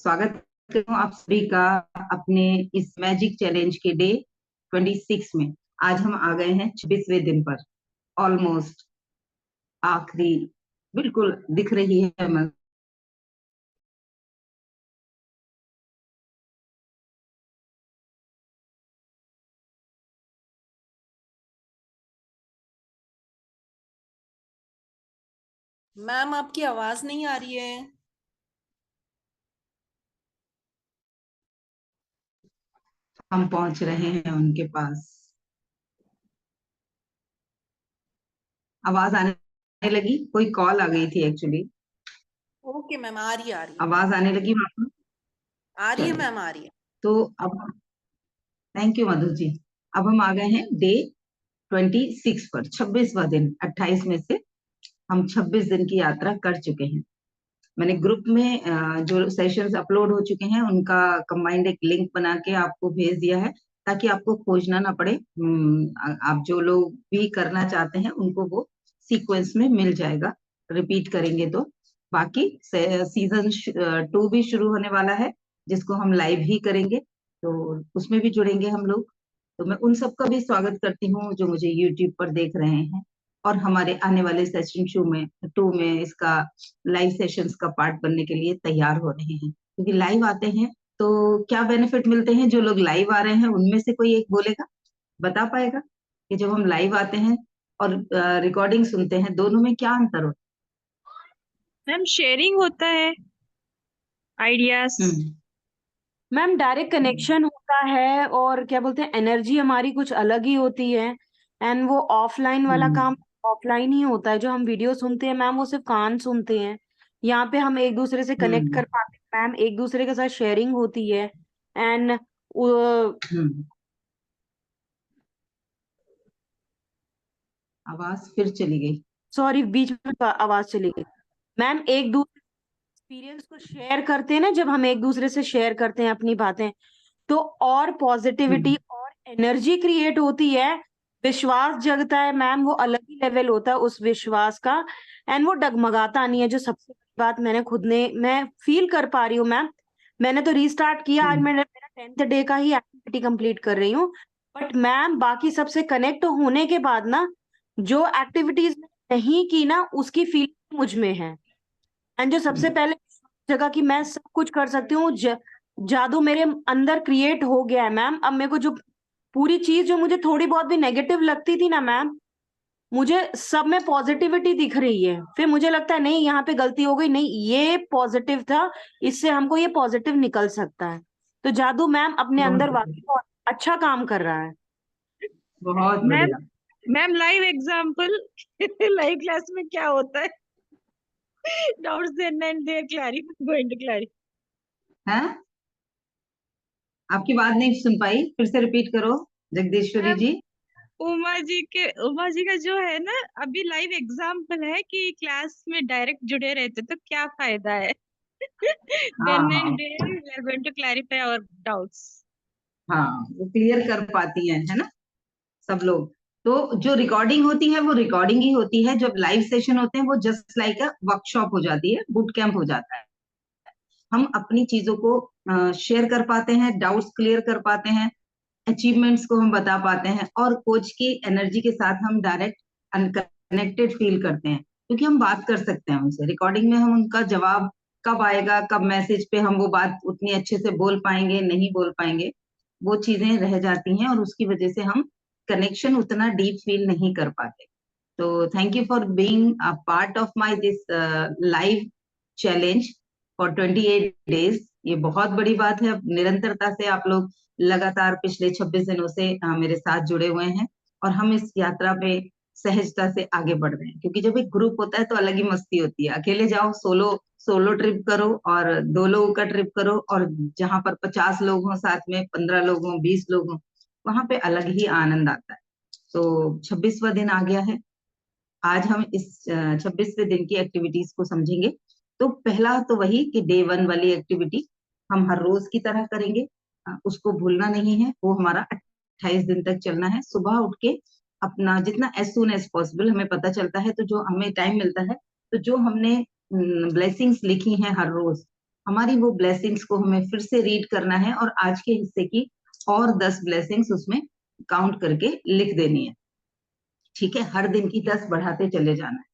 स्वागत करती हूँ आप सभी का अपने इस मैजिक चैलेंज के डे 26 में। आज हम आ गए हैं 26वें दिन पर। ऑलमोस्ट आखिरी बिल्कुल दिख रही है। मैम आपकी आवाज नहीं आ रही है। हम पहुंच रहे हैं उनके पास। आवाज आने लगी, कोई कॉल आ गई थी एक्चुअली। ओके मैम, आ रही है आ रही है आवाज आने लगी वहां पर। आ रही है चलिए, मैम, आ रही है। तो अब थैंक यू मधु जी। अब हम आ गए हैं डे 26 पर, 26वां दिन। 28 में से हम 26 दिन की यात्रा कर चुके हैं। मैंने ग्रुप में जो सेशंस अपलोड हो चुके हैं उनका कंबाइंड एक लिंक बना के आपको भेज दिया है, ताकि आपको खोजना ना पड़े। आप जो लोग भी करना चाहते हैं उनको वो सीक्वेंस में मिल जाएगा, रिपीट करेंगे तो। बाकी सीजन 2 भी शुरू होने वाला है, जिसको हम लाइव ही करेंगे, तो उसमें भी जुड़ेंगे हम लोग। तो मैं उन सबका भी स्वागत करती हूँ जो मुझे यूट्यूब पर देख रहे हैं और हमारे आने वाले सेशन 2 में इसका लाइव सेशंस का पार्ट बनने के लिए तैयार हो रहे हैं। क्योंकि लाइव आते हैं तो क्या बेनिफिट मिलते हैं, जो लोग लाइव आ रहे हैं उनमें से कोई एक बोलेगा, बता पाएगा कि जब हम लाइव आते हैं और रिकॉर्डिंग सुनते हैं, दोनों में क्या अंतर होता मैम शेयरिंग होता है आइडियाज। है? मैम डायरेक्ट कनेक्शन होता है, और क्या बोलते हैं, एनर्जी हमारी कुछ अलग ही होती है। एंड वो ऑफलाइन वाला काम ऑफलाइन ही होता है। जो हम वीडियो सुनते हैं मैम, वो सिर्फ कान सुनते हैं। यहाँ पे हम एक दूसरे से कनेक्ट कर पाते हैं मैम, एक दूसरे के साथ शेयरिंग होती है। एंड आवाज फिर चली गई। सॉरी, बीच में आवाज चली गई। मैम एक दूसरे एक्सपीरियंस को शेयर करते हैं ना, जब हम एक दूसरे से शेयर करते हैं अपनी बातें, तो और पॉजिटिविटी और एनर्जी क्रिएट होती है। विश्वास जगता है मैम, वो अलग ही लेवल होता है उस विश्वास का। एंड वो डगमगाता नहीं है, जो सबसे बड़ी बात मैं फील कर पा रही हूँ मैम। मैंने तो रीस्टार्ट किया, आज मेरा 10th डे का ही एक्टिविटी कंप्लीट कर रही हूँ। बट मैम बाकी सबसे कनेक्ट होने के बाद ना, जो एक्टिविटीज नहीं की ना, उसकी फीलिंग मुझ में है। एंड जो सबसे पहले जगह कि मैं सब कुछ कर सकती हूँ, जादू मेरे अंदर क्रिएट हो गया है मैम। अब मेरे को जो पूरी चीज जो मुझे थोड़ी बहुत भी नेगेटिव लगती थी ना मैम, मुझे सब में पॉजिटिविटी दिख रही है। फिर मुझे लगता है नहीं, यहाँ पे गलती हो गई, नहीं ये पॉजिटिव था, इससे हमको ये पॉजिटिव निकल सकता है। तो जादू मैम अपने अंदर बहुत वाकई बहुत अच्छा काम कर रहा है। बहुत मैम बढ़िया। Ma'am live example live class में क्या होता है? Doubts then and they clarify going to clarify. है, आपकी बात नहीं सुन पाई, फिर से रिपीट करो जगदीश्वरी मैम जी। उमा जी का जो है ना, अभी लाइव एग्जांपल है कि क्लास में डायरेक्ट जुड़े रहते तो क्या फायदा है। हाँ देन हाँ and there we are going to clarify our doubts. हाँ, वो क्लियर कर पाती है ना सब लोग। तो जो रिकॉर्डिंग होती है वो रिकॉर्डिंग ही होती है, जब लाइव सेशन होते हैं वो जस्ट लाइक अ वर्कशॉप हो जाती है, बूट कैंप हो जाता है। हम अपनी चीजों को शेयर कर पाते हैं, डाउट्स क्लियर कर पाते हैं, अचीवमेंट्स को हम बता पाते हैं, और कोच की एनर्जी के साथ हम डायरेक्ट अनकनेक्टेड फील करते हैं, क्योंकि हम बात कर सकते हैं उनसे। रिकॉर्डिंग में हम उनका जवाब कब आएगा, कब मैसेज पे हम वो बात उतनी अच्छे से बोल पाएंगे, नहीं बोल पाएंगे, वो चीजें रह जाती हैं, और उसकी वजह से हम कनेक्शन उतना डीप फील नहीं कर पाते। तो thank you for being a part of my this live challenge for 28 days. ये बहुत बड़ी बात है। निरंतरता से आप लोग लगातार पिछले 26 दिनों से मेरे साथ जुड़े हुए हैं, और हम इस यात्रा पे सहजता से आगे बढ़ रहे हैं। क्योंकि जब एक ग्रुप होता है तो अलग ही मस्ती होती है। अकेले जाओ, सोलो सोलो ट्रिप करो, और 2 लोगों का ट्रिप करो, और जहां पर 50 लोग हों साथ में, 15 लोग हों, 20 लोग हों, वहां पे अलग ही आनंद आता है। तो 26वां दिन आ गया है। आज हम इस 26वें दिन की एक्टिविटीज को समझेंगे। तो पहला तो वही कि डे 1 वाली एक्टिविटी हम हर रोज की तरह करेंगे। उसको भूलना नहीं है, वो हमारा 28 दिन तक चलना है। सुबह उठ के अपना जितना एज सुन एज पॉसिबल हमें पता चलता है, तो जो हमें टाइम मिलता है, तो जो हमने ब्लेसिंग्स लिखी हैं हर रोज, हमारी वो ब्लेसिंग्स को हमें फिर से रीड करना है और आज के हिस्से की और 10 ब्लेसिंग्स उसमें काउंट करके लिख देनी है। ठीक है, हर दिन की 10 बढ़ाते चले जाना है।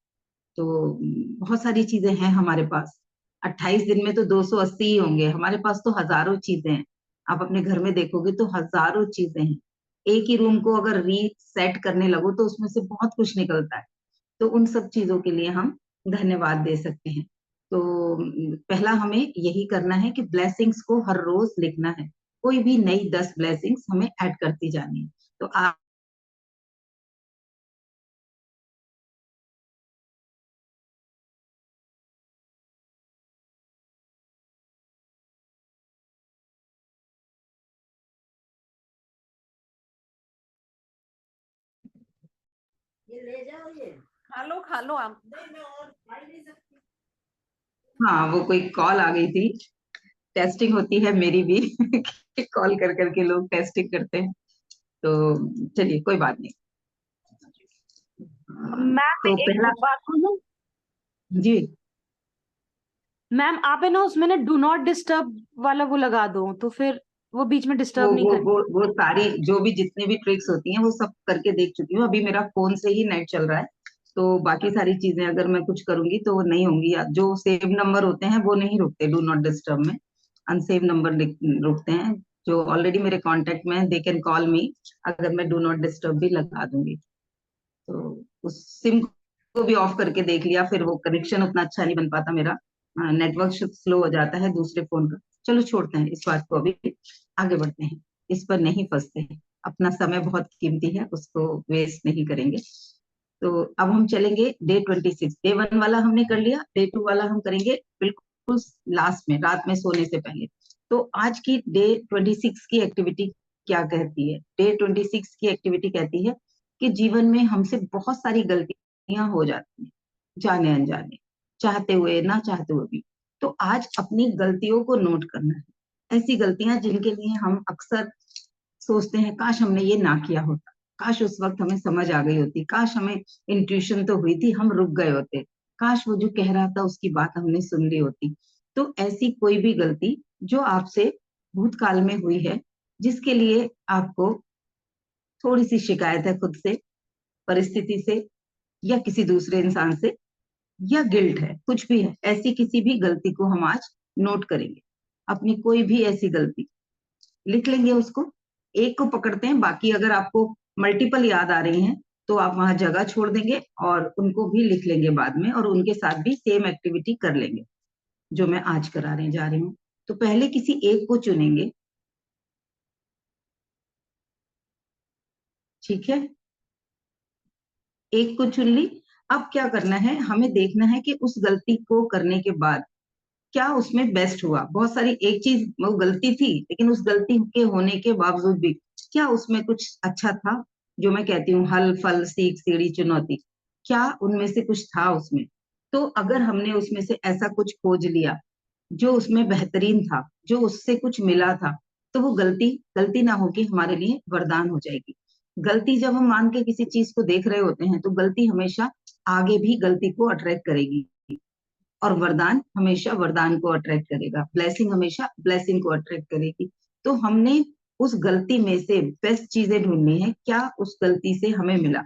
तो बहुत सारी चीजें हैं हमारे पास। 28 दिन में तो 280 ही होंगे, हमारे पास तो हजारों चीजें हैं। आप अपने घर में देखोगे तो हजारों चीजें हैं। एक ही रूम को अगर रीसेट करने लगो तो उसमें से बहुत कुछ निकलता है। तो उन सब चीजों के लिए हम धन्यवाद दे सकते हैं। तो पहला हमें यही करना है कि ब्लेसिंग्स को हर रोज लिखना है। कोई भी नई 10 ब्लेसिंग्स हमें ऐड करती जानी है। तो आप खा लो आप। हाँ, वो कोई कॉल आ गई थी। टेस्टिंग होती है मेरी भी कॉल कर करके लोग टेस्टिंग करते हैं। तो चलिए कोई बात नहीं। मैम तो एक पहला बात बोलूं? जी, मैम आप है ना उसमें ना डू नॉट डिस्टर्ब वाला वो लगा दो, तो फिर वो बीच में वो डिस्टर्ब नहीं वो करें। वो वो सारी जो भी जितने भी ट्रिक्स होती हैं वो सब करके देख चुकी हूँ। अभी मेरा फोन से ही नेट चल रहा है, तो बाकी सारी चीजें अगर मैं कुछ करूंगी तो वो नहीं होंगी। जो सेव नंबर होते हैं वो नहीं रुकते डू नॉट डिस्टर्ब में, अनसेव नंबर रुकते हैं। जो ऑलरेडी मेरे कांटेक्ट में है दे कैन कॉल मी, अगर मैं डू नॉट डिस्टर्ब भी लगा दूंगी। तो उस सिम को भी ऑफ करके देख लिया, फिर वो कनेक्शन उतना अच्छा नहीं बन पाता मेरा, नेटवर्क स्लो हो जाता है दूसरे फोन का। चलो छोड़ते हैं इस बात को, अभी आगे बढ़ते हैं, इस पर नहीं फंसते हैं। अपना समय बहुत कीमती है, उसको वेस्ट नहीं करेंगे। तो अब हम चलेंगे डे 26। डे 1 वाला हमने कर लिया, डे 2 वाला हम करेंगे बिल्कुल लास्ट में, रात में सोने से पहले। तो आज की डे 26 की एक्टिविटी क्या कहती है? डे 26 की एक्टिविटी कहती है कि जीवन में हमसे बहुत सारी गलतियां हो जाती हैं, जाने अनजाने, चाहते हुए ना चाहते हुए भी। तो आज अपनी गलतियों को नोट करना है, ऐसी गलतियां जिनके लिए हम अक्सर सोचते हैं काश हमने ये ना किया होता, काश उस वक्त हमें समझ आ गई होती, काश हमें इंट्यूशन तो हुई थी, हम रुक गए होते, काश वो जो कह रहा था उसकी बात हमने सुन ली होती। तो ऐसी कोई भी गलती जो आपसे भूतकाल में हुई है, जिसके लिए आपको थोड़ी सी शिकायत है खुद से, परिस्थिति से, या किसी दूसरे इंसान से, या गिल्ट है, कुछ भी है, ऐसी किसी भी गलती को हम आज नोट करेंगे। अपनी कोई भी ऐसी गलती लिख लेंगे उसको, एक को पकड़ते हैं, बाकी अगर आपको मल्टीपल याद आ रही हैं तो आप वहां जगह छोड़ देंगे और उनको भी लिख लेंगे बाद में, और उनके साथ भी सेम एक्टिविटी कर लेंगे जो मैं आज कराने जा रही हूँ। तो पहले किसी एक को चुनेंगे, ठीक है, एक को चुन ली। अब क्या करना है, हमें देखना है कि उस गलती को करने के बाद क्या उसमें बेस्ट हुआ। बहुत सारी एक चीज वो गलती थी, लेकिन उस गलती के होने के बावजूद भी क्या उसमें कुछ अच्छा था? जो मैं कहती हूँ हल फल सीख सीढ़ी चुनौती, क्या उनमें से कुछ था उसमें? तो अगर हमने उसमें से ऐसा कुछ खोज लिया जो उसमें बेहतरीन था, जो उससे कुछ मिला था, तो वो गलती गलती ना होके हमारे लिए वरदान हो जाएगी। गलती जब हम मान के किसी चीज को देख रहे होते हैं तो गलती हमेशा आगे भी गलती को अट्रैक्ट करेगी, और वरदान हमेशा वरदान को अट्रैक्ट करेगा, ब्लेसिंग हमेशा ब्लेसिंग को अट्रैक्ट करेगी। तो हमने उस गलती में से बेस्ट चीजें ढूंढनी है, क्या उस गलती से हमें मिला।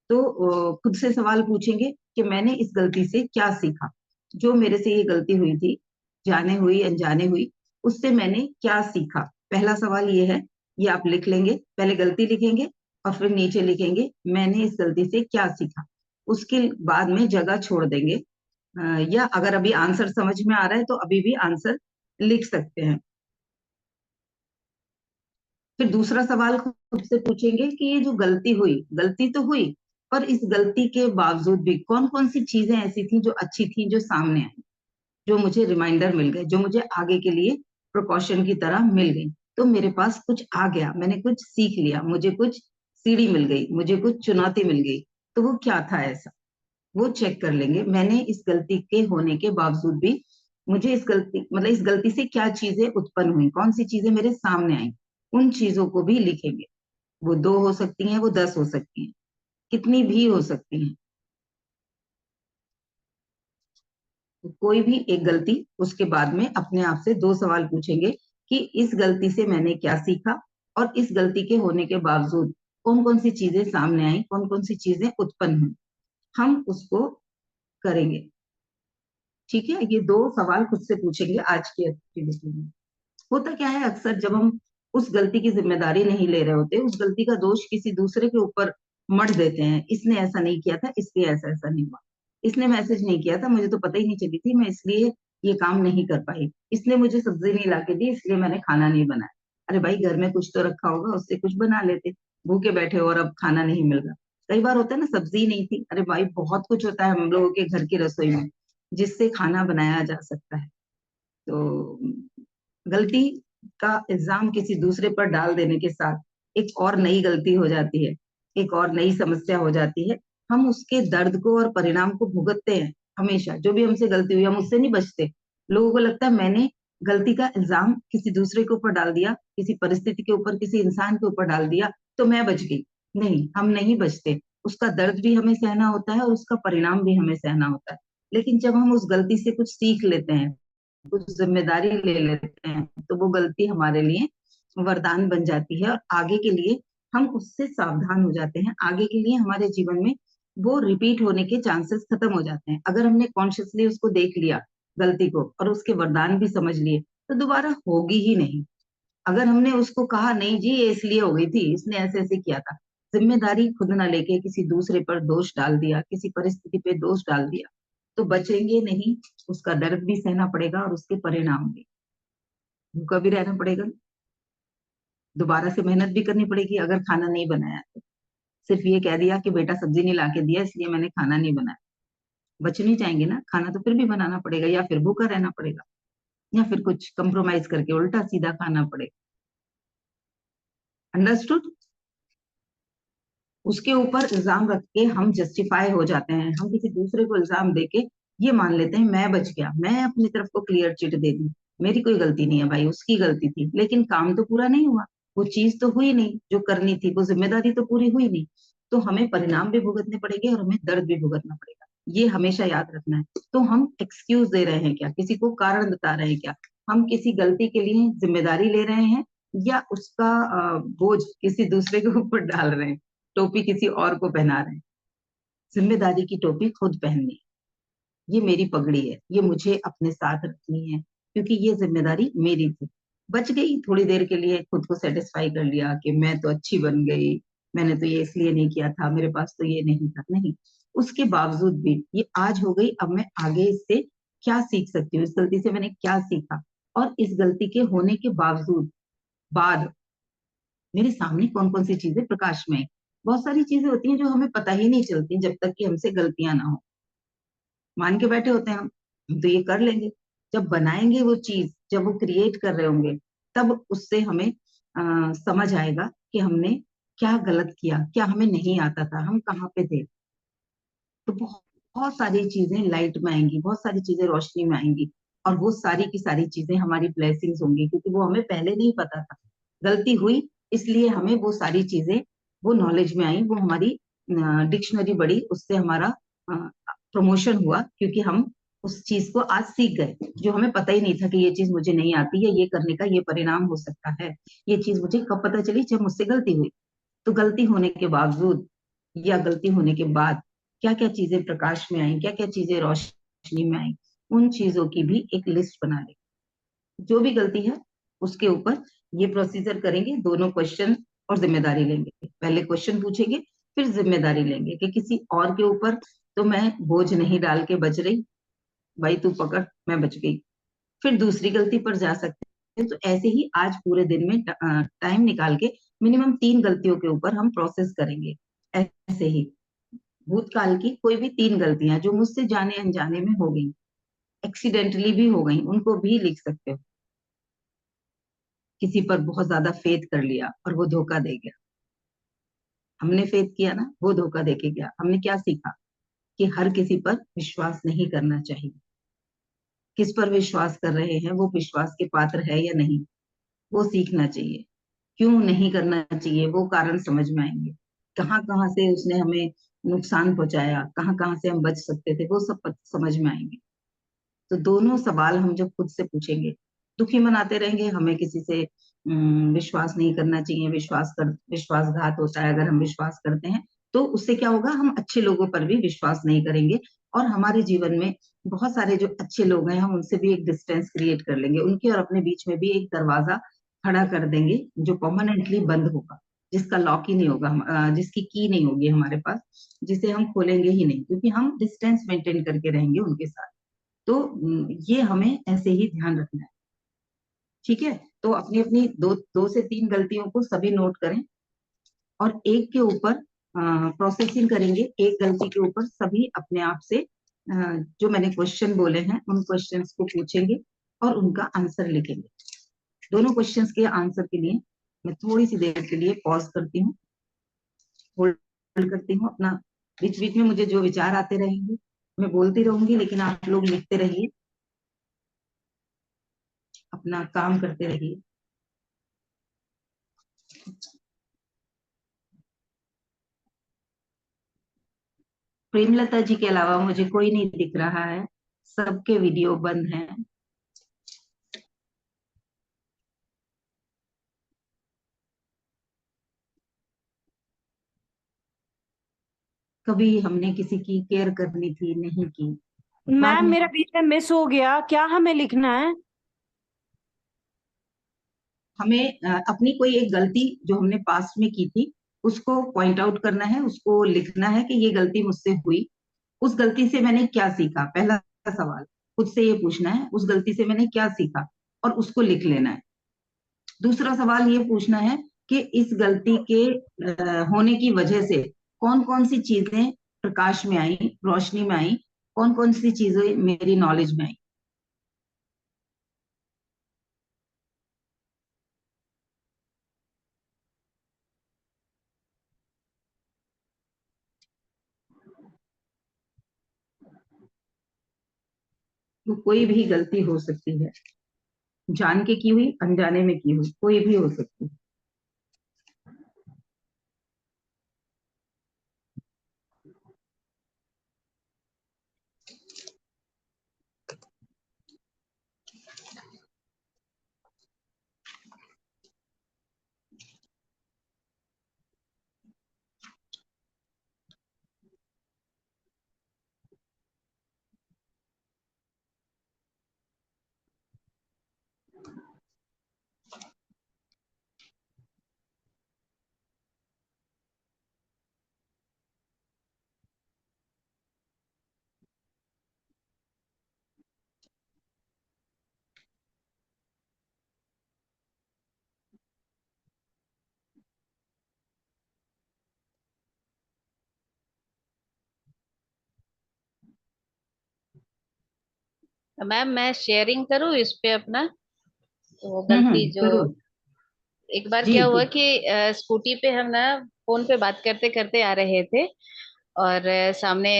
तो खुद से सवाल पूछेंगे कि मैंने इस गलती से क्या सीखा, जो मेरे से ये गलती हुई थी, जाने हुई अनजाने हुई, उससे मैंने क्या सीखा। पहला सवाल ये है, ये आप लिख लेंगे, पहले गलती लिखेंगे और फिर नीचे लिखेंगे मैंने इस गलती से क्या सीखा। उसके बाद में जगह छोड़ देंगे, या अगर अभी आंसर समझ में आ रहा है तो अभी भी आंसर लिख सकते हैं। फिर दूसरा सवाल खुद से पूछेंगे कि ये जो गलती हुई, गलती तो हुई, पर इस गलती के बावजूद भी कौन कौन सी चीजें ऐसी थी जो अच्छी थी, जो सामने आई, जो मुझे रिमाइंडर मिल गए, जो मुझे आगे के लिए प्रिकॉशन की तरह मिल गई। तो मेरे पास कुछ आ गया, मैंने कुछ सीख लिया, मुझे कुछ सीढ़ी मिल गई, मुझे कुछ चुनौती मिल गई। तो वो क्या था ऐसा, वो चेक कर लेंगे। मैंने इस गलती के होने के बावजूद भी मुझे इस गलती मतलब इस गलती से क्या चीजें उत्पन्न हुई, कौन सी चीजें मेरे सामने आई, उन चीजों को भी लिखेंगे। वो 2 हो सकती हैं, वो 10 हो सकती हैं, कितनी भी हो सकती हैं। तो कोई भी एक गलती, उसके बाद में अपने आप से 2 सवाल पूछेंगे कि इस गलती से मैंने क्या सीखा, और इस गलती के होने के बावजूद कौन कौन सी चीजें सामने आई, कौन कौन सी चीजें उत्पन्न हुई, हम उसको करेंगे। ठीक है, ये 2 सवाल खुद से पूछेंगे आज की एक्टिविटी में। होता क्या है, अक्सर जब हम उस गलती की जिम्मेदारी नहीं ले रहे होते, उस गलती का दोष किसी दूसरे के ऊपर मढ़ देते हैं। इसने ऐसा नहीं किया था, इसलिए ऐसा ऐसा नहीं हुआ, इसने मैसेज नहीं किया था, मुझे तो पता ही नहीं चली थी, मैं इसलिए ये काम नहीं कर पाई, इसने मुझे सब्जी नहीं ला के दी, इसलिए मैंने खाना नहीं बनाया। अरे भाई, घर में कुछ तो रखा होगा, उससे कुछ बना लेते, भूखे बैठे हो और अब खाना नहीं मिल रहा। कई बार होता है ना, सब्जी नहीं थी, अरे भाई बहुत कुछ होता है हम लोगों के घर की रसोई में जिससे खाना बनाया जा सकता है। तो गलती का इल्जाम किसी दूसरे पर डाल देने के साथ एक और नई गलती हो जाती है, एक और नई समस्या हो जाती है। हम उसके दर्द को और परिणाम को भुगतते हैं हमेशा। जो भी हमसे गलती हुई, हम उससे नहीं बचते। लोगों को लगता है मैंने गलती का इल्जाम किसी दूसरे के ऊपर डाल दिया, किसी परिस्थिति के ऊपर, किसी इंसान के ऊपर डाल दिया, तो मैं बच गई। नहीं, हम नहीं बचते। उसका दर्द भी हमें सहना होता है और उसका परिणाम भी हमें सहना होता है। लेकिन जब हम उस गलती से कुछ सीख लेते हैं, कुछ जिम्मेदारी ले लेते हैं, तो वो गलती हमारे लिए वरदान बन जाती है, और आगे के लिए हम उससे सावधान हो जाते हैं। आगे के लिए हमारे जीवन में वो रिपीट होने के चांसेस खत्म हो जाते हैं। अगर हमने कॉन्शियसली उसको देख लिया गलती को, और उसके वरदान भी समझ लिए, तो दोबारा होगी ही नहीं। अगर हमने उसको कहा नहीं जी ये इसलिए हो गई थी, इसने ऐसे ऐसे किया था, जिम्मेदारी खुद ना लेके किसी दूसरे पर दोष डाल दिया, किसी परिस्थिति पे दोष डाल दिया, तो बचेंगे नहीं। उसका दर्द भी सहना पड़ेगा और उसके परिणाम भी। भूखा भी रहना पड़ेगा, दोबारा से मेहनत भी करनी पड़ेगी अगर खाना नहीं बनाया तो। सिर्फ ये कह दिया कि बेटा सब्जी नहीं लाके दिया इसलिए मैंने खाना नहीं बनाया, बच नहीं जाएंगे ना, खाना तो फिर भी बनाना पड़ेगा, या फिर भूखा रहना पड़ेगा, या फिर कुछ कंप्रोमाइज करके उल्टा सीधा खाना पड़ेगा। अंडरस्टूड? उसके ऊपर इल्जाम रख के हम जस्टिफाई हो जाते हैं। हम किसी दूसरे को इल्जाम देके ये मान लेते हैं मैं बच गया, मैं अपनी तरफ को क्लियर चिट दे दी, मेरी कोई गलती नहीं है भाई, उसकी गलती थी। लेकिन काम तो पूरा नहीं हुआ, वो चीज तो हुई नहीं जो करनी थी, वो जिम्मेदारी तो पूरी हुई नहीं। तो हमें परिणाम भी भुगतने पड़ेंगे और हमें दर्द भी भुगतना पड़ेगा, ये हमेशा याद रखना है। तो हम एक्सक्यूज दे रहे हैं क्या, किसी को कारण बता रहे हैं क्या, हम किसी गलती के लिए जिम्मेदारी ले रहे हैं, या उसका बोझ किसी दूसरे के ऊपर डाल रहे हैं, टोपी किसी और को पहना रहे हैं। जिम्मेदारी की टोपी खुद पहननी, ये मेरी पगड़ी है, ये मुझे अपने साथ रखनी है, क्योंकि ये जिम्मेदारी मेरी थी। बच गई थोड़ी देर के लिए, खुद को सेटिस्फाई कर लिया कि मैं तो अच्छी बन गई, मैंने तो ये इसलिए नहीं किया था, मेरे पास तो ये नहीं था। नहीं, उसके बावजूद भी ये आज हो गई, अब मैं आगे इससे क्या सीख सकती हूँ, इस गलती से मैंने क्या सीखा, और इस गलती के होने के बावजूद बाद मेरे सामने कौन कौन सी चीजें प्रकाश में आई। बहुत सारी चीजें होती हैं जो हमें पता ही नहीं चलती जब तक कि हमसे गलतियां ना हो। मान के बैठे होते हैं हम तो ये कर लेंगे, जब बनाएंगे वो चीज, जब वो क्रिएट कर रहे होंगे, तब उससे हमें समझ आएगा कि हमने क्या गलत किया, क्या हमें नहीं आता था, हम कहाँ पे थे। तो बहुत बहुत सारी चीजें लाइट में आएंगी, बहुत सारी चीजें रोशनी में आएंगी, और वो सारी की सारी चीजें हमारी ब्लेसिंग्स होंगी, क्योंकि वो हमें पहले नहीं पता था। गलती हुई इसलिए हमें वो सारी चीजें, वो नॉलेज में आई, वो हमारी डिक्शनरी बढ़ी, उससे हमारा प्रमोशन हुआ, क्योंकि हम उस चीज को आज सीख गए जो हमें पता ही नहीं था कि ये चीज मुझे नहीं आती है, ये करने का ये परिणाम हो सकता है। ये चीज मुझे कब पता चली, जब मुझसे गलती हुई। तो गलती होने के बावजूद या गलती होने के बाद क्या क्या चीजें प्रकाश में आई, क्या क्या चीजें रोशनी में आई, उन चीजों की भी एक लिस्ट बना ले। जो भी गलती है उसके ऊपर ये प्रोसीजर करेंगे, दोनों क्वेश्चन और जिम्मेदारी लेंगे। पहले क्वेश्चन पूछेंगे, फिर जिम्मेदारी लेंगे कि किसी और के ऊपर तो मैं बोझ नहीं डाल के बच रही, भाई तू पकड़, मैं बच गई। फिर दूसरी गलती पर जा सकते हैं। तो ऐसे ही आज पूरे दिन में टाइम निकाल के मिनिमम 3 गलतियों के ऊपर हम प्रोसेस करेंगे। ऐसे ही भूतकाल की कोई भी 3 गलतियां जो मुझसे जाने अनजाने में हो गई, एक्सीडेंटली भी हो गई, उनको भी लिख सकते हो। किसी पर बहुत ज्यादा फेथ कर लिया और वो धोखा दे गया, हमने फेथ किया ना, वो धोखा दे के गया। हमने क्या सीखा कि हर किसी पर विश्वास नहीं करना चाहिए। किस पर विश्वास कर रहे हैं, वो विश्वास के पात्र है या नहीं, वो सीखना चाहिए। क्यों नहीं करना चाहिए, वो कारण समझ में आएंगे। कहाँ कहाँ से उसने हमें नुकसान पहुंचाया, कहाँ कहाँ से हम बच सकते थे, वो सब समझ में आएंगे। तो दोनों सवाल हम जब खुद से पूछेंगे, दुखी मनाते रहेंगे हमें किसी से विश्वास नहीं करना चाहिए, विश्वासघात होता है अगर हम विश्वास करते हैं, तो उससे क्या होगा, हम अच्छे लोगों पर भी विश्वास नहीं करेंगे, और हमारे जीवन में बहुत सारे जो अच्छे लोग हैं हम उनसे भी एक डिस्टेंस क्रिएट कर लेंगे, उनके और अपने बीच में भी एक दरवाजा खड़ा कर देंगे जो परमानेंटली बंद होगा, जिसका लॉक ही नहीं होगा, जिसकी की नहीं होगी हमारे पास, जिसे हम खोलेंगे ही नहीं, क्योंकि हम डिस्टेंस मेंटेन करके रहेंगे उनके साथ। तो ये हमें ऐसे ही ध्यान रखना है। ठीक है, तो अपनी अपनी दो से तीन गलतियों को सभी नोट करें, और एक के ऊपर प्रोसेसिंग करेंगे, एक गलती के ऊपर सभी अपने आप से जो मैंने क्वेश्चन बोले हैं उन क्वेश्चंस को पूछेंगे और उनका आंसर लिखेंगे। दोनों क्वेश्चंस के आंसर के लिए मैं थोड़ी सी देर के लिए पॉज करती हूँ, होल्ड करती हूँ अपना। बीच बीच में मुझे जो विचार आते रहेंगे मैं बोलती रहूंगी, लेकिन आप लोग लिखते रहिए, अपना काम करते रहिए। प्रेमलता जी के अलावा मुझे कोई नहीं दिख रहा है, सबके वीडियो बंद हैं। कभी हमने किसी की केयर करनी थी, नहीं की। बाद मैम में मेरा बीच में मिस हो गया, क्या हमें लिखना है? हमें अपनी कोई एक गलती जो हमने पास्ट में की थी उसको पॉइंट आउट करना है, उसको लिखना है कि ये गलती मुझसे हुई, उस गलती से मैंने क्या सीखा। पहला सवाल खुद से ये पूछना है, उस गलती से मैंने क्या सीखा, और उसको लिख लेना है। दूसरा सवाल ये पूछना है कि इस गलती के होने की वजह से कौन कौन सी चीजें प्रकाश में आई, रोशनी में आई, कौन कौन सी चीजें मेरी नॉलेज में आई। तो कोई भी गलती हो सकती है, जान के की हुई, अनजाने में की हुई, कोई भी हो सकती है। मैम मैं शेयरिंग करूँ इस पे अपना, तो वो गलती जो जरूर। एक बार जी क्या जी। हुआ कि स्कूटी पे हम ना फोन पे बात करते करते आ रहे थे, और सामने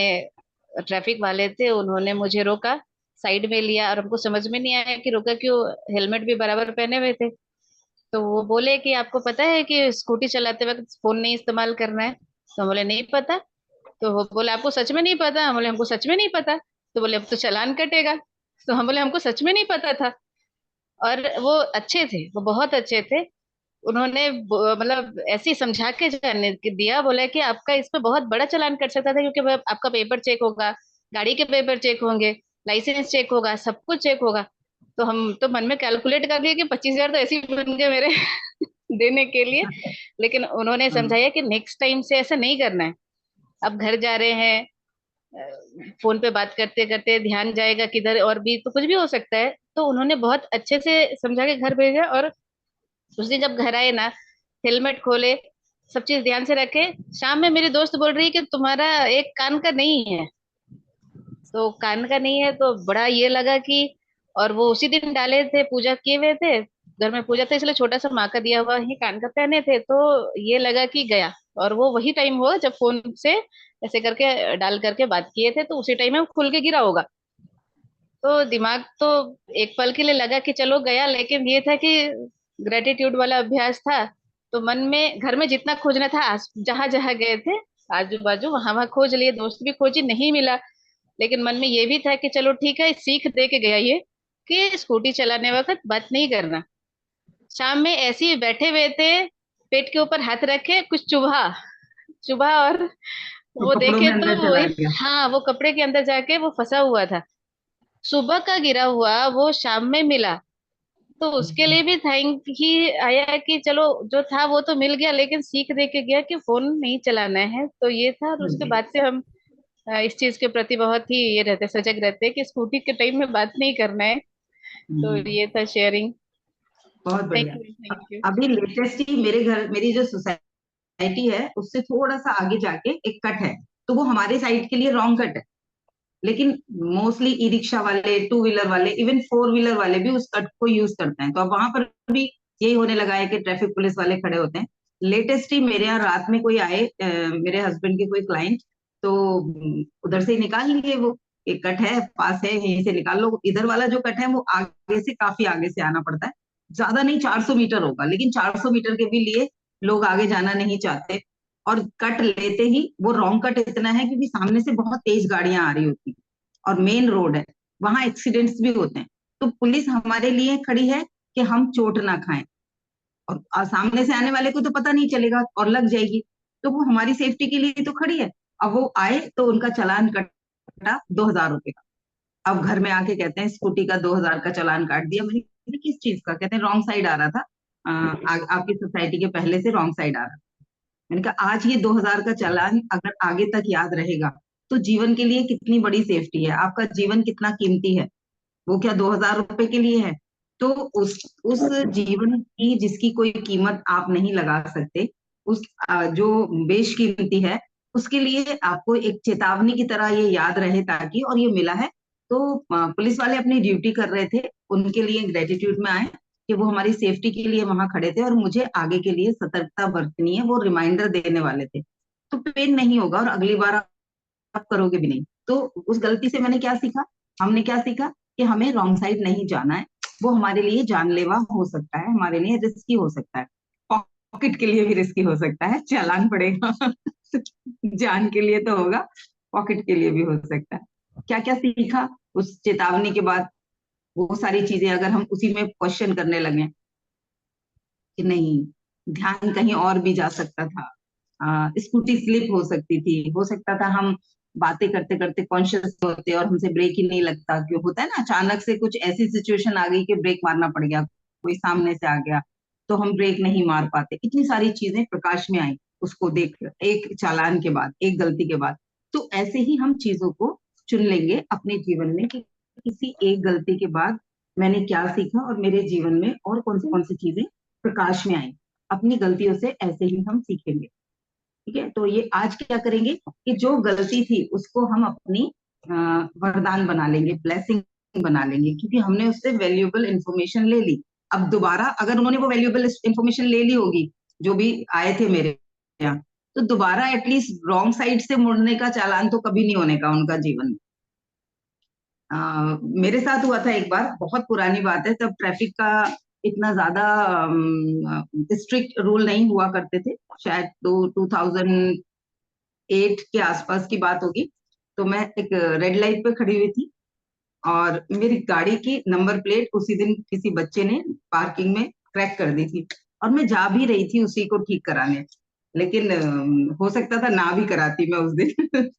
ट्रैफिक वाले थे, उन्होंने मुझे रोका, साइड में लिया, और हमको समझ में नहीं आया कि रोका क्यों, हेलमेट भी बराबर पहने हुए थे। तो वो बोले कि आपको पता है कि स्कूटी चलाते वक्त फोन नहीं इस्तेमाल करना है? तो हम बोले नहीं पता। तो वो बोले आपको सच में नहीं पता? हम बोले हमको सच में नहीं पता। तो बोले अब तो चालान कटेगा। तो हम बोले हमको सच में नहीं पता था। और वो अच्छे थे, वो बहुत अच्छे थे। उन्होंने मतलब ऐसे ही समझा के जाने दिया, बोला कि आपका इस पे बहुत बड़ा चालान कट सकता था, क्योंकि आपका पेपर चेक होगा, गाड़ी के पेपर चेक होंगे, लाइसेंस चेक होगा, सब कुछ चेक होगा। तो हम तो मन में कैलकुलेट कर लिए कि 25,000 तो ऐसे ही बन गए मेरे देने के लिए। लेकिन उन्होंने हाँ, समझाया कि नेक्स्ट टाइम से ऐसा नहीं करना है। अब घर जा रहे हैं, फोन पे बात करते करते ध्यान जाएगा किधर, और भी तो कुछ भी हो सकता है। तो उन्होंने बहुत अच्छे से समझा के घर भेजा। और उस दिन जब घर आए ना, हेलमेट खोले, सब चीज ध्यान से रखे। शाम में मेरी दोस्त बोल रही है कि तुम्हारा एक कान का नहीं है। तो कान का नहीं है तो बड़ा ये लगा कि, और वो उसी दिन डाले थे, पूजा किए हुए थे, घर में पूजा था, इसलिए छोटा सा माँ का दिया हुआ ही कान का पहने थे, तो ये लगा कि गया। और वो वही टाइम हुआ जब फोन से ऐसे करके डाल करके बात किए थे, तो उसी टाइम में खुल के गिरा होगा। तो दिमाग तो एक पल के लिए लगा कि चलो गया, लेकिन ये था कि ग्रेटिट्यूड वाला अभ्यास था। तो मन में, घर में जितना खोजना था, जहां जहां गए थे आजू बाजू, वहां वहां खोज लिए, दोस्त भी खोजी, नहीं मिला। लेकिन मन में ये भी था कि चलो ठीक है, सीख दे के गया ये कि स्कूटी चलाने वक्त बात नहीं करना। शाम में ऐसे ही बैठे हुए थे, पेट के ऊपर हाथ रखे, कुछ चुभा चुभा, और तो वो कपड़ों देखे में अंदर तो चला वही, गया। हाँ, वो कपड़े के अंदर जाके वो फंसा हुआ था। सुबह का गिरा हुआ वो शाम में मिला, तो उसके लिए भी थैंक ही आया कि चलो जो था वो तो मिल गया, लेकिन सीख दे के गया कि फोन नहीं चलाना है। तो ये था, और हाँ उसके जी। बाद से हम इस चीज के प्रति बहुत ही ये रहते, सजग रहते हैं कि स्कूटी के टाइम में बात नहीं करना है। तो हम्म, ये था शेयरिंग। बहुत थैंक बढ़िया। You, thank you. अभी लेटेस्ट ही मेरे घर, मेरी जो सोसाइटी है उससे थोड़ा सा आगे जाके एक कट है, तो वो हमारे साइड के लिए रॉन्ग कट है। लेकिन मोस्टली ई रिक्शा वाले, टू व्हीलर वाले, इवन फोर व्हीलर वाले भी उस कट को यूज करते हैं। तो अब वहां पर भी यही होने लगा है कि ट्रैफिक पुलिस वाले खड़े होते हैं। लेटेस्ट ही मेरे यहाँ रात में कोई आए, मेरे हस्बैंड के कोई क्लाइंट, तो उधर से ही निकाल लिए वो, एक कट है पास है यहीं से निकाल लो। इधर वाला जो कट है वो आगे से, काफी आगे से आना पड़ता है, ज्यादा नहीं 400 मीटर होगा, लेकिन 400 मीटर के भी लिए लोग आगे जाना नहीं चाहते। और कट लेते ही वो रॉन्ग कट इतना है क्योंकि सामने से बहुत तेज गाड़ियां आ रही होती हैं और मेन रोड है, वहां एक्सीडेंट्स भी होते हैं। तो पुलिस हमारे लिए खड़ी है कि हम चोट ना खाएं, और सामने से आने वाले को तो पता नहीं चलेगा और लग जाएगी। तो वो हमारी सेफ्टी के लिए तो खड़ी है। अब वो आए तो उनका चालान कटा 2,000 रुपए का। अब घर में आके कहते हैं स्कूटी का 2,000 का चालान काट दिया। मैंने कहा, किस चीज का? कहते हैं रॉन्ग साइड आ रहा था, आपकी सोसाइटी के पहले से रॉन्ग साइड आ रहा था। मैंने कहा आज ये 2,000 का चालान अगर आगे तक याद रहेगा तो जीवन के लिए कितनी बड़ी सेफ्टी है, आपका जीवन कितना कीमती है। वो क्या 2,000 रुपए के लिए है? तो उस जीवन की जिसकी कोई कीमत आप नहीं लगा सकते, उस जो बेशकीमती है, उसके लिए आपको एक चेतावनी की तरह ये याद रहे ताकि, और ये मिला है। तो पुलिस वाले अपनी ड्यूटी कर रहे थे, उनके लिए ग्रेटिट्यूड में आए कि वो हमारी सेफ्टी के लिए वहां खड़े थे और मुझे आगे के लिए सतर्कता बरतनी है, वो रिमाइंडर देने वाले थे। तो पेन नहीं होगा और अगली बार आप करोगे भी नहीं। तो उस गलती से मैंने क्या सीखा, हमने क्या सीखा कि हमें रॉन्ग साइड नहीं जाना है। वो हमारे लिए जानलेवा हो सकता है, हमारे लिए रिस्की हो सकता है, पॉकेट के लिए भी रिस्की हो सकता है, चालान पड़ेगा जान के लिए तो होगा, पॉकेट के लिए भी हो सकता है। क्या क्या सीखा उस चेतावनी के बाद? वो सारी चीजें अगर हम उसी में क्वेश्चन करने लगे कि नहीं, ध्यान कहीं और भी जा सकता था, स्कूटी स्लिप हो सकती थी, हो सकता था हम बातें करते करते कॉन्शियस होते और हमसे ब्रेक ही नहीं लगता। क्यों होता है ना, अचानक से कुछ ऐसी सिचुएशन आ गई कि ब्रेक मारना पड़ गया, कोई सामने से आ गया तो हम ब्रेक नहीं मार पाते। इतनी सारी चीजें प्रकाश में आई उसको देख कर, एक चालान के बाद, एक गलती के बाद। तो ऐसे ही हम चीजों को चुन लेंगे अपने जीवन में कि किसी एक गलती के बाद मैंने क्या सीखा और मेरे जीवन में और कौन सी चीजें प्रकाश में आई। अपनी गलतियों से ऐसे ही हम सीखेंगे। ठीक है, तो ये आज क्या करेंगे कि जो गलती थी उसको हम अपनी वरदान बना लेंगे, ब्लेसिंग बना लेंगे, क्योंकि हमने उससे वैल्यूएबल इंफॉर्मेशन ले ली। अब दोबारा अगर उन्होंने वो वैल्यूएबल इंफॉर्मेशन ले ली होगी, जो भी आए थे मेरे यहाँ, तो दोबारा एटलीस्ट रॉन्ग साइड से मुड़ने का चालान तो कभी नहीं होने का उनका जीवन में। मेरे साथ हुआ था एक बार, बहुत पुरानी बात है, तब ट्रैफिक का इतना ज्यादा स्ट्रिक्ट रूल नहीं हुआ करते थे, शायद 2008 के आसपास की बात होगी। तो मैं एक रेड लाइट पे खड़ी हुई थी और मेरी गाड़ी की नंबर प्लेट उसी दिन किसी बच्चे ने पार्किंग में क्रैक कर दी थी, और मैं जा भी रही थी उसी को ठीक कराने, लेकिन हो सकता था ना भी कराती मैं उस दिन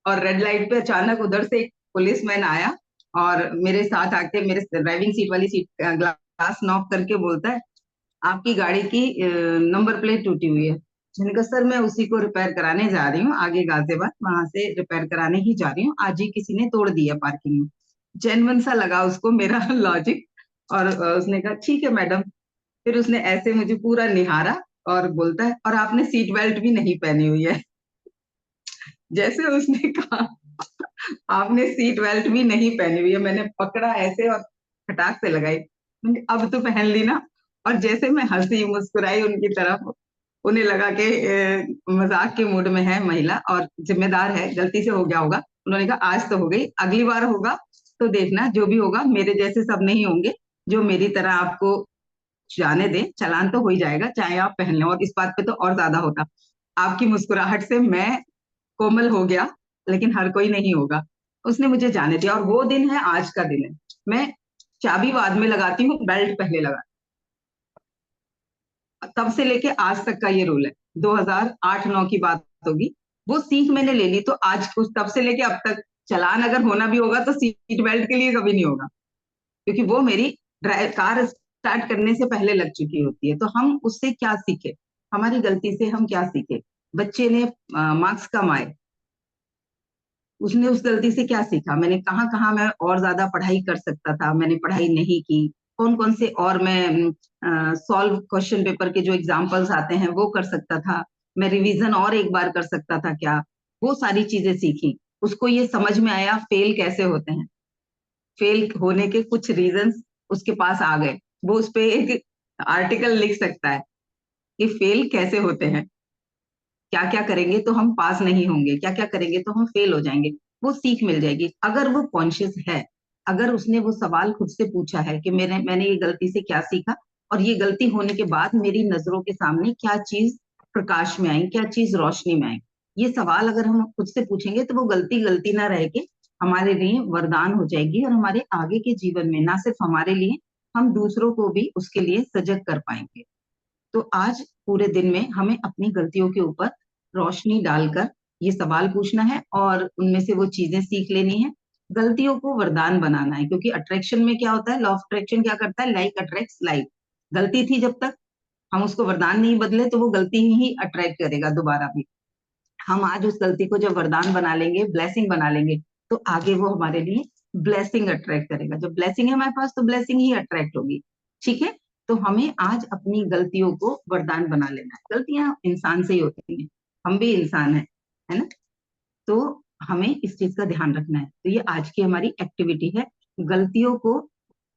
और रेड लाइट पे अचानक उधर से एक पुलिसमैन आया और मेरे साथ आके मेरे ड्राइविंग सीट वाली सीट ग्लास नॉक करके बोलता है, आपकी गाड़ी की नंबर प्लेट टूटी हुई है। मैंने कहा सर मैं उसी को रिपेयर कराने जा रही हूँ, आगे गाजियाबाद, वहां से रिपेयर कराने ही जा रही हूँ, आज ही किसी ने तोड़ दिया पार्किंग में। जेन्युइन सा लगा उसको मेरा लॉजिक, और उसने कहा ठीक है मैडम। फिर उसने ऐसे मुझे पूरा निहारा और बोलता है, और आपने सीट बेल्ट भी नहीं पहनी हुई है। जैसे उसने कहा आपने सीट बेल्ट भी नहीं पहनी हुई है, मैंने पकड़ा ऐसे और फटाक से लगाई, मैंने कहा, अब तो पहन ली ना। और जैसे मैं हंसी मुस्कुराई उनकी तरफ, उन्हें लगा कि मजाक के मूड में है महिला और जिम्मेदार है, गलती से हो गया होगा। उन्होंने कहा आज तो हो गई, अगली बार होगा तो देखना, जो भी होगा मेरे जैसे सब नहीं होंगे जो मेरी तरह आपको जाने दें, चालान तो हो ही जाएगा चाहे आप पहन लें। और इस बात पे तो और ज्यादा होता, आपकी मुस्कुराहट से मैं कोमल हो गया, लेकिन हर कोई नहीं होगा। उसने मुझे जाने दिया। और वो दिन है, आज का दिन है। मैं चाबी बाद में लगाती हूँ, बेल्ट पहले लगा। तब से लेके आज तक का ये रूल है। 2008-9 की बात होगी। वो सीख मैंने ले ली, तो आज कुछ तब से लेके अब तक चालान अगर होना भी होगा तो सीट बेल्ट के लिए कभी नहीं होगा, क्योंकि वो मेरी ड्राइव कार स्टार्ट करने से पहले लग चुकी होती है। तो हम उससे क्या सीखे, हमारी गलती से हम क्या सीखे? बच्चे ने मार्क्स कम आए, उसने उस गलती से क्या सीखा? मैंने कहाँ कहाँ मैं और ज्यादा पढ़ाई कर सकता था, मैंने पढ़ाई नहीं की। कौन कौन से और मैं सॉल्व क्वेश्चन पेपर के जो एग्जाम्पल्स आते हैं वो कर सकता था, मैं रिवीजन और एक बार कर सकता था क्या? वो सारी चीजें सीखी। उसको ये समझ में आया फेल कैसे होते हैं, फेल होने के कुछ रीजंस उसके पास आ गए। वो उस पे एक आर्टिकल लिख सकता है कि फेल कैसे होते हैं, क्या क्या करेंगे तो हम पास नहीं होंगे, क्या क्या करेंगे तो हम फेल हो जाएंगे। वो सीख मिल जाएगी अगर वो कॉन्शियस है, अगर उसने वो सवाल खुद से पूछा है कि मैंने ये गलती से क्या सीखा, और ये गलती होने के बाद मेरी नजरों के सामने क्या चीज प्रकाश में आई, क्या चीज रोशनी में आई। ये सवाल अगर हम खुद से पूछेंगे तो वो गलती गलती ना रह के हमारे लिए वरदान हो जाएगी, और हमारे आगे के जीवन में ना सिर्फ हमारे लिए, हम दूसरों को भी उसके लिए सजग कर पाएंगे। तो आज पूरे दिन में हमें अपनी गलतियों के ऊपर रोशनी डालकर ये सवाल पूछना है और उनमें से वो चीजें सीख लेनी है। गलतियों को वरदान बनाना है, क्योंकि अट्रैक्शन में क्या होता है, लॉ ऑफ अट्रैक्शन क्या करता है, लाइक अट्रैक्ट्स लाइक। गलती थी, जब तक हम उसको वरदान नहीं बदले तो वो गलती ही अट्रैक्ट करेगा दोबारा भी। हम आज उस गलती को जब वरदान बना लेंगे, ब्लेसिंग बना लेंगे, तो आगे वो हमारे लिए ब्लेसिंग अट्रैक्ट करेगा। जब ब्लेसिंग है हमारे पास तो ब्लेसिंग ही अट्रैक्ट होगी। ठीक है, तो हमें आज अपनी गलतियों को वरदान बना लेना है। गलतियां इंसान से ही होती हैं, हम भी इंसान है ना? तो हमें इस चीज का ध्यान रखना है। तो ये आज की हमारी एक्टिविटी है, गलतियों को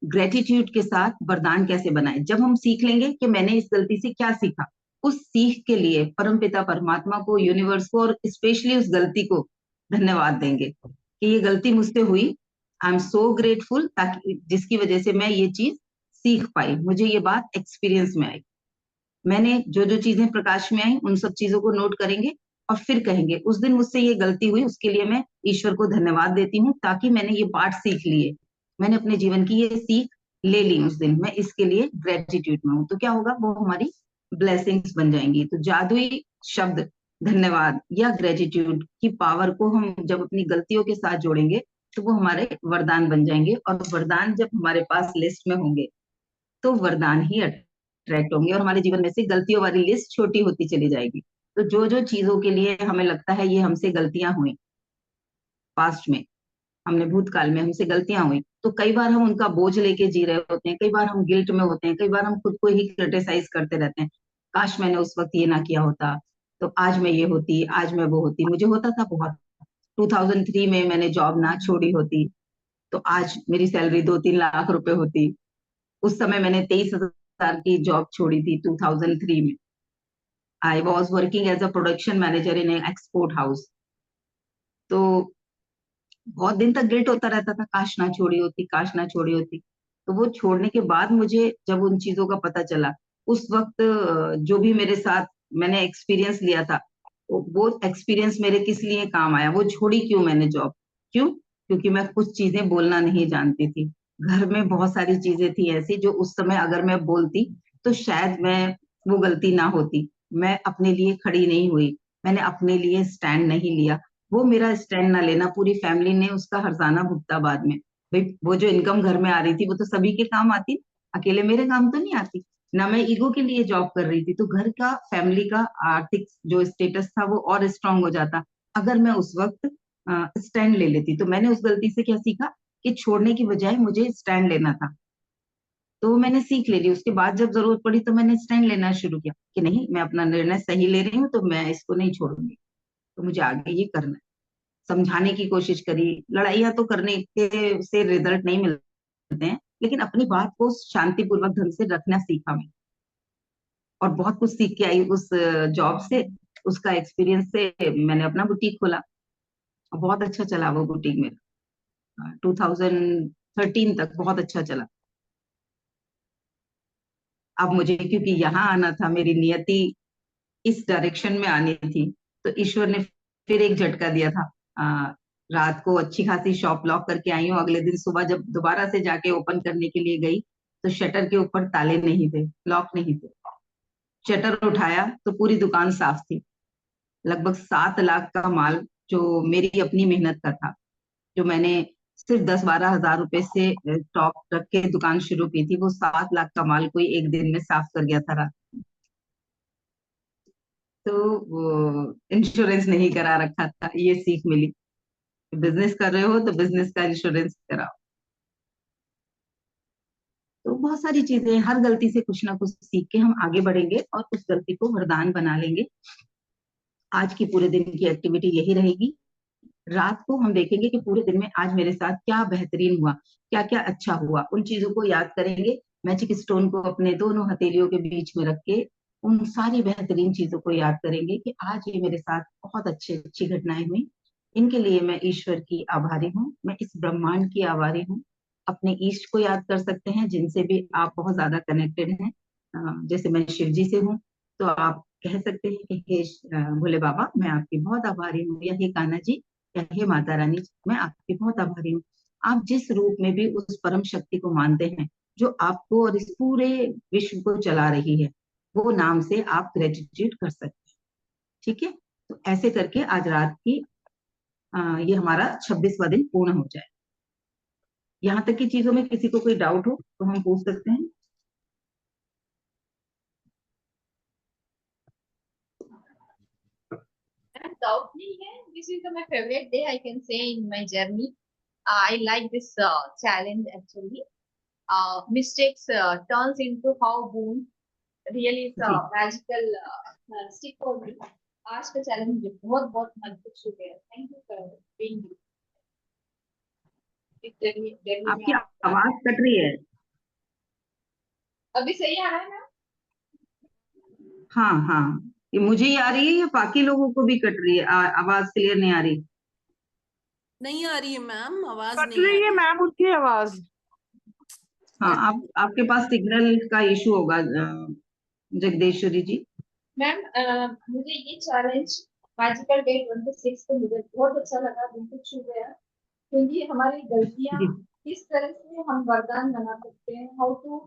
ग्रेटिट्यूड के साथ वरदान कैसे बनाए। जब हम सीख लेंगे कि मैंने इस गलती से क्या सीखा, उस सीख के लिए परमपिता परमात्मा को, यूनिवर्स को, और स्पेशली उस गलती को धन्यवाद देंगे कि ये गलती मुझसे हुई, आई एम सो ग्रेटफुल, ताकि जिसकी वजह से मैं ये चीज सीख पाई, मुझे ये बात एक्सपीरियंस में आई। मैंने जो जो चीजें प्रकाश में आई उन सब चीजों को नोट करेंगे और फिर कहेंगे उस दिन मुझसे ये गलती हुई, उसके लिए मैं ईश्वर को धन्यवाद देती हूँ, ताकि मैंने ये पाठ सीख लिए, मैंने अपने जीवन की ये सीख ले ली उस दिन, मैं इसके लिए ग्रेटिट्यूड में हूँ। तो क्या होगा, वो हमारी ब्लेसिंग्स बन जाएंगी। तो जादुई शब्द धन्यवाद या ग्रेटिट्यूड की पावर को हम जब अपनी गलतियों के साथ जोड़ेंगे तो वो हमारे वरदान बन जाएंगे, और वरदान जब हमारे पास लिस्ट में होंगे तो वरदान ही अट्रैक्ट होंगे, और हमारे जीवन में से गलतियों वाली लिस्ट छोटी होती चली जाएगी। तो जो जो चीजों के लिए हमें लगता है ये हमसे गलतियां हुई पास्ट में, हमने भूतकाल में हमसे गलतियां हुई, तो कई बार हम उनका बोझ लेके जी रहे होते हैं, कई बार हम गिल्ट में होते हैं, कई बार हम खुद को ही क्रिटिसाइज करते रहते हैं, काश मैंने उस वक्त ये ना किया होता, तो आज मैं ये होती, आज मैं वो होती, मुझे होता था बहुत। 2003 में मैंने जॉब ना छोड़ी होती तो आज मेरी सैलरी 2-3 लाख रुपए होती। उस समय मैंने 23,000 की जॉब छोड़ी थी 2003 में। I was working as a production manager in export house. तो बहुत दिन तक गिल्ट होता रहता था, काश ना छोड़ी होती, काश ना छोड़ी होती। तो वो छोड़ने के बाद मुझे जब उन चीजों का पता चला, उस वक्त जो भी मेरे साथ मैंने एक्सपीरियंस लिया था, वो एक्सपीरियंस मेरे किस लिए काम आया, वो छोड़ी क्यों मैंने जॉब, क्यों? क्योंकि मैं कुछ चीजें बोलना नहीं जानती थी। घर में बहुत सारी चीजें थी ऐसी जो उस समय अगर मैं बोलती तो शायद मैं वो गलती ना होती। मैं अपने लिए खड़ी नहीं हुई, मैंने अपने लिए स्टैंड नहीं लिया। वो मेरा स्टैंड ना लेना, पूरी फैमिली ने उसका हर्जाना भुगता बाद में। भाई वो जो इनकम घर में आ रही थी वो तो सभी के काम आती, अकेले मेरे काम तो नहीं आती। ना मैं ईगो के लिए जॉब कर रही थी, तो घर का, फैमिली का आर्थिक जो स्टेटस था वो और स्ट्रांग हो जाता अगर मैं उस वक्त स्टैंड ले लेती। तो मैंने उस गलती से क्या सीखा कि छोड़ने की बजाय मुझे स्टैंड लेना था। तो वो मैंने सीख ले ली। उसके बाद जब जरूरत पड़ी तो मैंने स्टैंड लेना शुरू किया कि नहीं, मैं अपना निर्णय सही ले रही हूँ तो मैं इसको नहीं छोड़ूंगी, तो मुझे आगे ये करना है। समझाने की कोशिश करी, लड़ाइयां तो करने के से रिजल्ट नहीं मिलते हैं, लेकिन अपनी बात को शांतिपूर्वक ढंग से रखना सीखा मैं, और बहुत कुछ सीख के आई उस जॉब से। उसका एक्सपीरियंस से मैंने अपना बुटीक खोला, और बहुत अच्छा चला वो बुटीक मेरा। 2013 तक बहुत अच्छा चला। अब मुझे क्योंकि यहाँ आना था, मेरी नियति इस डायरेक्शन में आनी थी, तो ईश्वर ने फिर एक झटका दिया था। रात को अच्छी खासी शॉप लॉक करके आई हूँ। अगले दिन सुबह जब दोबारा से जाके ओपन करने के लिए गई तो शटर के ऊपर ताले नहीं थे, लॉक नहीं थे। शटर उठाया तो पूरी दुकान साफ थी। लगभग 7 लाख का माल, जो मेरी अपनी मेहनत का था, जो मैंने सिर्फ 10-12 हजार रुपए से स्टॉक रख के दुकान शुरू की थी, वो 7 लाख का माल कोई एक दिन में साफ कर गया था। तो वो इंश्योरेंस नहीं करा रखा था, ये सीख मिली। बिजनेस कर रहे हो तो बिजनेस का इंश्योरेंस कराओ। तो बहुत सारी चीजें, हर गलती से कुछ ना कुछ सीख के हम आगे बढ़ेंगे और उस गलती को वरदान बना लेंगे। आज की पूरे दिन की एक्टिविटी यही रहेगी। रात को हम देखेंगे कि पूरे दिन में आज मेरे साथ क्या बेहतरीन हुआ, क्या क्या अच्छा हुआ, उन चीजों को याद करेंगे। मैजिक स्टोन को अपने दोनों हथेलियों के बीच में रख के उन सारी बेहतरीन चीजों को याद करेंगे कि आज ये मेरे साथ बहुत अच्छी घटनाएं हुई। इनके लिए मैं ईश्वर की आभारी हूँ, मैं इस ब्रह्मांड की आभारी हूँ। अपने ईष्ट को याद कर सकते हैं जिनसे भी आप बहुत ज्यादा कनेक्टेड हैं। जैसे मैं शिव जी से हूँ, तो आप कह सकते हैं कि हे भोले बाबा, मैं आपकी बहुत आभारी हूँ, या हे कान्हा जी, या हे माता रानी, मैं आपकी बहुत आभारी हूँ। आप जिस रूप में भी उस परम शक्ति को मानते हैं, जो आपको और इस पूरे विश्व को चला रही है, वो नाम से आप ग्रेटिट्यूड कर सकते हैं। ठीक है, तो ऐसे करके आज रात की ये हमारा 26वां दिन पूर्ण हो जाए। यहाँ तक की चीजों में किसी को कोई डाउट हो तो हम पूछ सकते हैं। Doubt नहीं है. This is my favorite day, I can say, in my journey. I like this challenge actually. Mistakes turns into how boon. Really, it's a ji, magical stick for me. आज का चैलेंज मुझे बहुत बहुत मदद शुक्रिया. Thank you for being this आपकी आवाज cut रही है। अभी सही आ रहा है ना? हाँ हाँ, ये मुझे ही आ रही है या बाकी लोगों को भी कट रही है? आवाज क्लियर नहीं आ रही? नहीं आ रही है मैम, आवाज कट नहीं आ रही है रही। मैम उनकी आवाज। हाँ, आपके पास सिग्नल का इशू होगा जगदीश्वरी जी। मैम मुझे ये चैलेंज मैजिकल डे 26 को मुझे बहुत अच्छा लगा. बिल्कुल शुक्रिया, क्योंकि हमारी गलतियां जी, किस तरह से हम वरदान बना सकते हैं. How to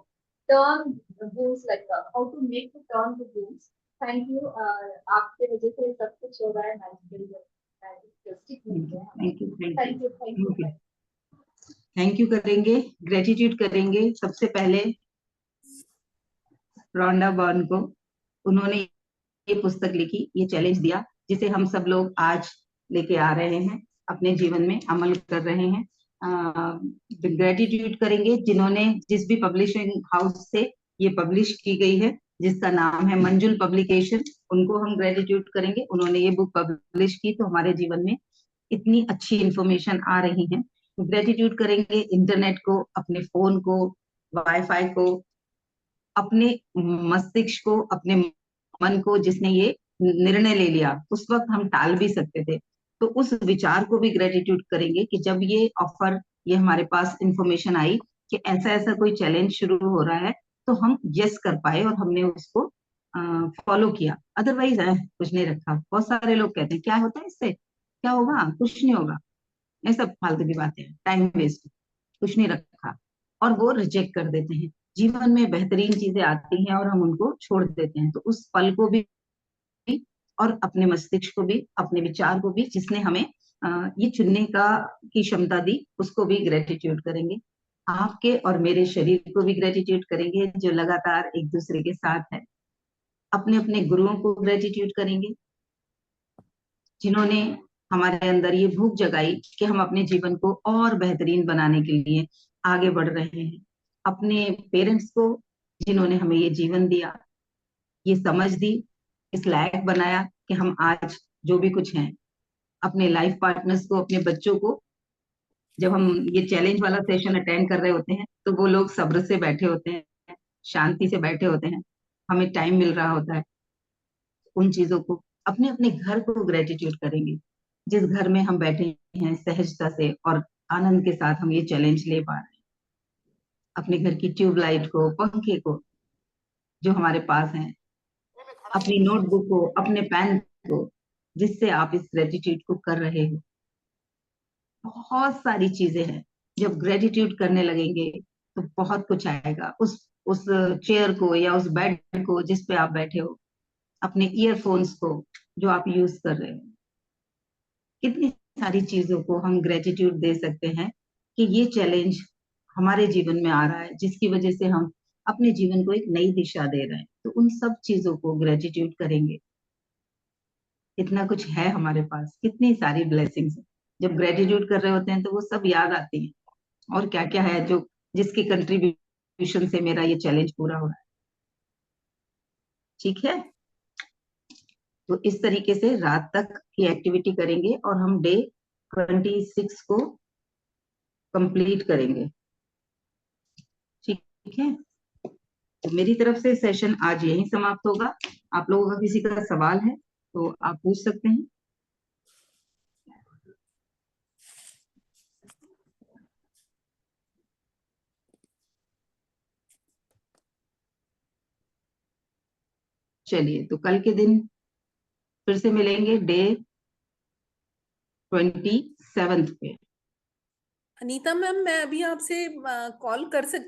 turn rules, like how to make to turn the rules. Thank you. आपके वजह से सब कुछ हो रहा है. मैजिक मिल गया हमें. Thank you, thank thank you, you, thank you. Thank you. Thank you करेंगे, ग्रेटिट्यूड करेंगे सबसे पहले रोंडा बर्न को। उन्होंने ये पुस्तक लिखी, ये चैलेंज दिया, जिसे हम सब लोग आज लेके आ रहे हैं, अपने जीवन में अमल कर रहे हैं। ग्रेटिट्यूड करेंगे जिन्होंने, जिस भी पब्लिशिंग हाउस से ये पब्लिश की गई है, जिसका नाम है मंजुल पब्लिकेशन, उनको हम ग्रेटिट्यूड करेंगे। उन्होंने ये बुक पब्लिश की तो हमारे जीवन में इतनी अच्छी इंफॉर्मेशन आ रही है। ग्रेटिट्यूड करेंगे इंटरनेट को, अपने फोन को, वाईफाई को, अपने मस्तिष्क को, अपने मन को, जिसने ये निर्णय ले लिया। उस वक्त हम टाल भी सकते थे, तो उस विचार को भी ग्रेटिट्यूड करेंगे कि जब ये ऑफर, ये हमारे पास इंफॉर्मेशन आई कि ऐसा ऐसा कोई चैलेंज शुरू हो रहा है, तो हम यस कर पाए और हमने उसको फॉलो किया। अदरवाइज कुछ नहीं रखा। बहुत सारे लोग कहते हैं क्या होता है इससे, क्या होगा, कुछ नहीं होगा, ये सब फालतू की बातें हैं, टाइम वेस्ट, कुछ नहीं रखा, और वो रिजेक्ट कर देते हैं। जीवन में बेहतरीन चीजें आती हैं और हम उनको छोड़ देते हैं। तो उस पल को भी और अपने मस्तिष्क को भी, अपने विचार को भी, जिसने हमें ये चुनने का की क्षमता दी, उसको भी ग्रेटिट्यूड करेंगे। आपके और मेरे शरीर को भी ग्रेटिट्यूड करेंगे, जो लगातार एक दूसरे के साथ है। अपने अपने गुरुओं को ग्रेटिट्यूड करेंगे, जिन्होंने हमारे अंदर ये भूख जगाई कि हम अपने जीवन को और बेहतरीन बनाने के लिए आगे बढ़ रहे हैं। अपने पेरेंट्स को, जिन्होंने हमें ये जीवन दिया, ये समझ दी, इस लायक बनाया कि हम आज जो भी कुछ हैं। अपने लाइफ पार्टनर्स को, अपने बच्चों को, जब हम ये चैलेंज वाला सेशन अटेंड कर रहे होते हैं तो वो लोग सब्र से बैठे होते हैं, शांति से बैठे होते हैं, हमें टाइम मिल रहा होता है। उन चीजों को, अपने अपने घर को ग्रेटिट्यूड करेंगे, जिस घर में हम बैठे हैं सहजता से और आनंद के साथ हम ये चैलेंज ले पा रहे हैं। अपने घर की ट्यूबलाइट को, पंखे को, जो हमारे पास हैं, अपनी नोटबुक को, अपने पेन को, जिससे आप इस ग्रेटिट्यूड को कर रहे हो। बहुत सारी चीजें हैं। जब ग्रेटिट्यूड करने लगेंगे तो बहुत कुछ आएगा। उस चेयर को या उस बेड को जिस पे आप बैठे हो, अपने ईयरफोन्स को जो आप यूज कर रहे हो, कितनी सारी चीजों को हम ग्रेटिट्यूड दे सकते हैं कि ये चैलेंज हमारे जीवन में आ रहा है, जिसकी वजह से हम अपने जीवन को एक नई दिशा दे रहे हैं। तो उन सब चीजों को ग्रेटिट्यूड करेंगे। इतना कुछ है हमारे पास, कितनी सारी ब्लेसिंग्स। जब ग्रेटिट्यूड कर रहे होते हैं तो वो सब याद आती है, और क्या क्या है जो जिसके कंट्रीब्यूशन से मेरा ये चैलेंज पूरा हो रहा है। ठीक है, तो इस तरीके से रात तक की एक्टिविटी करेंगे और हम डे 26 को कंप्लीट करेंगे। ठीक है, तो मेरी तरफ से सेशन आज यहीं समाप्त होगा। आप लोगों का किसी का सवाल है तो आप पूछ सकते हैं। चलिए, तो कल के दिन फिर से मिलेंगे डे 27 पे। अनीता मैम, मैं अभी आपसे कॉल कर सकती